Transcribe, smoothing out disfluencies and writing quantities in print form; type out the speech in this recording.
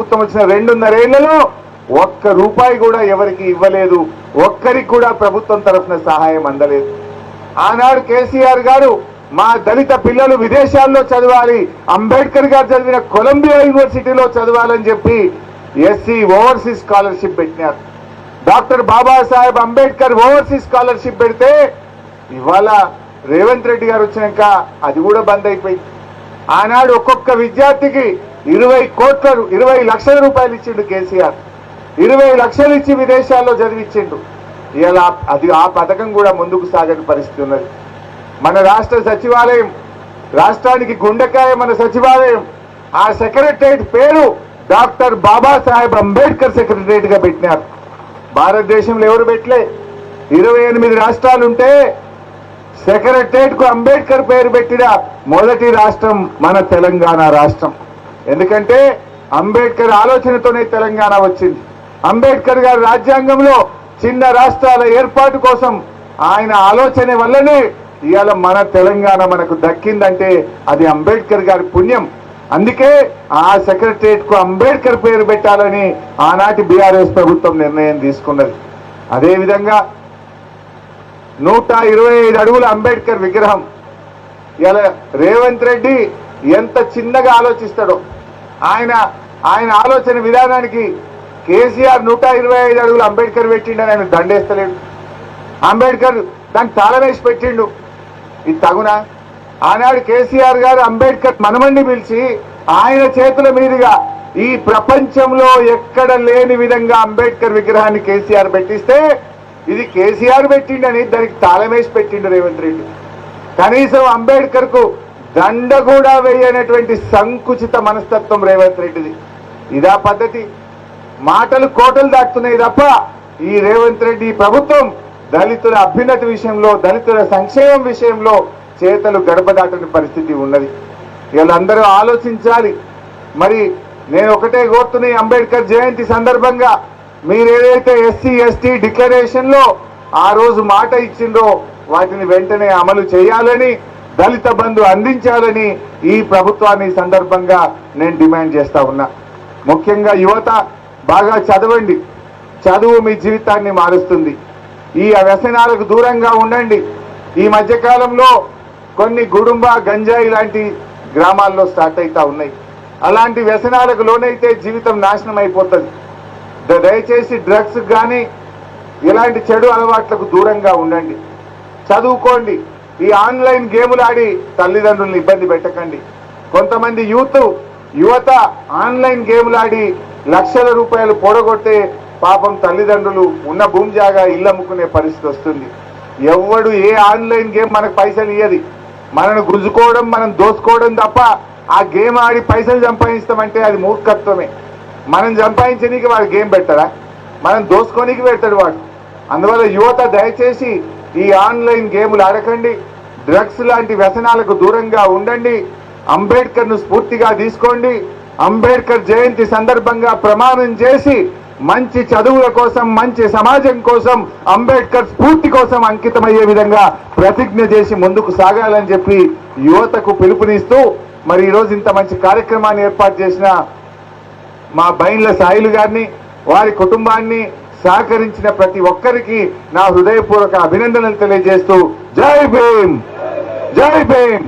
ప్రభుత్వం వచ్చిన 2.5 ఏళ్లలో ఒక్క రూపాయి కూడా ఎవరికి ఇవ్వలేదు, ఒక్కరికి కూడా ప్రభుత్వం తరఫున సహాయం అందలేదు. ఆనాడు కేసీఆర్ గారు మా దళిత పిల్లలు విదేశాల్లో చదవాలి, అంబేద్కర్ గారు చదివిన కొలంబియా యూనివర్సిటీలో చదవాలని చెప్పి ఎస్సీ ఓవర్సీస్ స్కాలర్షిప్ పెట్టినారు. Doctor Babasaheb Ambedkar overseas scholarship పెడితే ఇవాళ రేవంత్ రెడ్డి గారు వచ్చినాక అది కూడా బంద్ అయిపోయింది. ఆనాడు ఒక్కొక్క విద్యార్థికి 20 లక్షల రూపాయలు ఇచ్చిండు కేసీఆర్, 20 లక్షలు ఇచ్చి విదేశాల్లో చదివించిండు. ఇలా అది ఆ పథకం కూడా ముందుకు సాగని పరిస్థితి ఉన్నది. మన రాష్ట్ర సచివాలయం, రాష్ట్రానికి గుండెకాయ మన సచివాలయం, ఆ సెక్రటరేట్ పేరు డాక్టర్ బాబాసాహెబ్ అంబేద్కర్ సెక్రటరేట్ గా పెట్టినారు. భారతదేశంలో ఎవరు పెట్టలే. 28 రాష్ట్రాలుంటే సెక్రటరేట్ కు అంబేద్కర్ పేరు పెట్టిన మొదటి రాష్ట్రం మన తెలంగాణ రాష్ట్రం. ఎందుకంటే అంబేద్కర్ ఆలోచనతోనే తెలంగాణ వచ్చింది. అంబేద్కర్ గారి రాజ్యాంగంలో చిన్న రాష్ట్రాల ఏర్పాటు కోసం ఆయన ఆలోచన వల్లనే ఇవాళ మన తెలంగాణ మనకు దక్కిందంటే అది అంబేద్కర్ గారి పుణ్యం. అందుకే ఆ సెక్రటరేట్ కు అంబేద్కర్ పేరు పెట్టాలని ఆనాటి బీఆర్ఎస్ ప్రభుత్వం నిర్ణయం తీసుకున్నది. అదేవిధంగా 125 అడుగుల అంబేద్కర్ విగ్రహం ఇలా రేవంత్ రెడ్డి ఎంత చిన్నగా ఆలోచిస్తాడో, ఆయన ఆలోచన విధానానికి కేసీఆర్ 125 అడుగులు అంబేద్కర్ పెట్టిండని ఆయన దండేస్తలేడు. అంబేద్కర్ దానికి తాళం వేసి పెట్టిండు. ఇది తగునా? ఆనాడు కేసీఆర్ గారు అంబేద్కర్ మనమండి పిలిచి ఆయన చేతుల మీదుగా ఈ ప్రపంచంలో ఎక్కడ లేని విధంగా అంబేద్కర్ విగ్రహాన్ని కేసీఆర్ పెట్టిస్తే ఇది కేసీఆర్ పెట్టిండని దానికి తాళం వేసి పెట్టిండు రేవంత్ రెడ్డి. కనీసం అంబేద్కర్ కు దండ కూడా వేయనటువంటి సంకుచిత మనస్తత్వం రేవంత్ రెడ్డిది. ఇదా పద్ధతి? మాటలు కోటలు దాటుతున్నాయి తప్ప ఈ రేవంత్ రెడ్డి ప్రభుత్వం దళితుల అభ్యున్నతి విషయంలో, దళితుల సంక్షేమం విషయంలో చేతలు గడప దాటని పరిస్థితి ఉన్నది. వీళ్ళందరూ ఆలోచించాలి. మరి నేను ఒకటే కోరుతున్నా, అంబేద్కర్ జయంతి సందర్భంగా మీరేదైతే ఎస్సీ ఎస్టీ డిక్లరేషన్ లో ఆ రోజు మాట ఇచ్చిందో వాటిని వెంటనే అమలు చేయాలని, దళిత బంధు అందించాలని ఈ ప్రభుత్వాన్ని సందర్భంగా నేను డిమాండ్ చేస్తా ఉన్నా. ముఖ్యంగా యువత బాగా చదవండి. చదువు మీ జీవితాన్ని మారుస్తుంది. ఈ వ్యసనాలకు దూరంగా ఉండండి. ఈ మధ్యకాలంలో కొన్ని గుడుంబ గంజాయి లాంటి గ్రామాల్లో స్టార్ట్ అవుతా ఉన్నాయి. అలాంటి వ్యసనాలకు లోనైతే జీవితం నాశనం అయిపోతుంది. దయచేసి డ్రగ్స్ కానీ ఇలాంటి చెడు అలవాట్లకు దూరంగా ఉండండి. చదువుకోండి. ఈ ఆన్లైన్ గేములు ఆడి తల్లిదండ్రులను ఇబ్బంది పెట్టకండి. కొంతమంది యువత ఆన్లైన్ గేములు ఆడి లక్షల రూపాయలు పొడగొట్టే పాపం తల్లిదండ్రులు ఉన్న భూమి జాగా ఇల్లు అమ్ముకునే పరిస్థితి వస్తుంది. ఎవడు ఏ ఆన్లైన్ గేమ్ మనకు పైసలు ఇయ్యది. మనను గుంజుకోవడం, మనం దోసుకోవడం తప్ప ఆ గేమ్ ఆడి పైసలు సంపాదిస్తామంటే అది మూర్ఖత్వమే. మనం సంపాదించడానికి వాడు గేమ్ పెట్టడా? మనం దోసుకోనికి పెడతాడు వాడు. అందువల్ల యువత దయచేసి ఈ ఆన్లైన్ గేములు ఆడకండి. డ్రగ్స్ లాంటి వ్యసనాలకు దూరంగా ఉండండి. అంబేద్కర్ ను స్ఫూర్తిగా తీసుకోండి. అంబేద్కర్ జయంతి సందర్భంగా ప్రమాణం చేసి మంచి చదువుల కోసం, మంచి సమాజం కోసం, అంబేద్కర్ స్ఫూర్తి కోసం అంకితమయ్యే విధంగా ప్రతిజ్ఞ చేసి ముందుకు సాగాలని చెప్పి యువతకు పిలుపునిస్తూ మరి ఈరోజు ఇంత మంచి కార్యక్రమాన్ని ఏర్పాటు చేసిన మా బైన్ల సాయిలు గారిని, వారి కుటుంబాన్ని, సహకరించిన ప్రతి ఒక్కరికి నా హృదయపూర్వక అభినందనలు తెలియజేస్తూ జై భీమ్, జై భీమ్.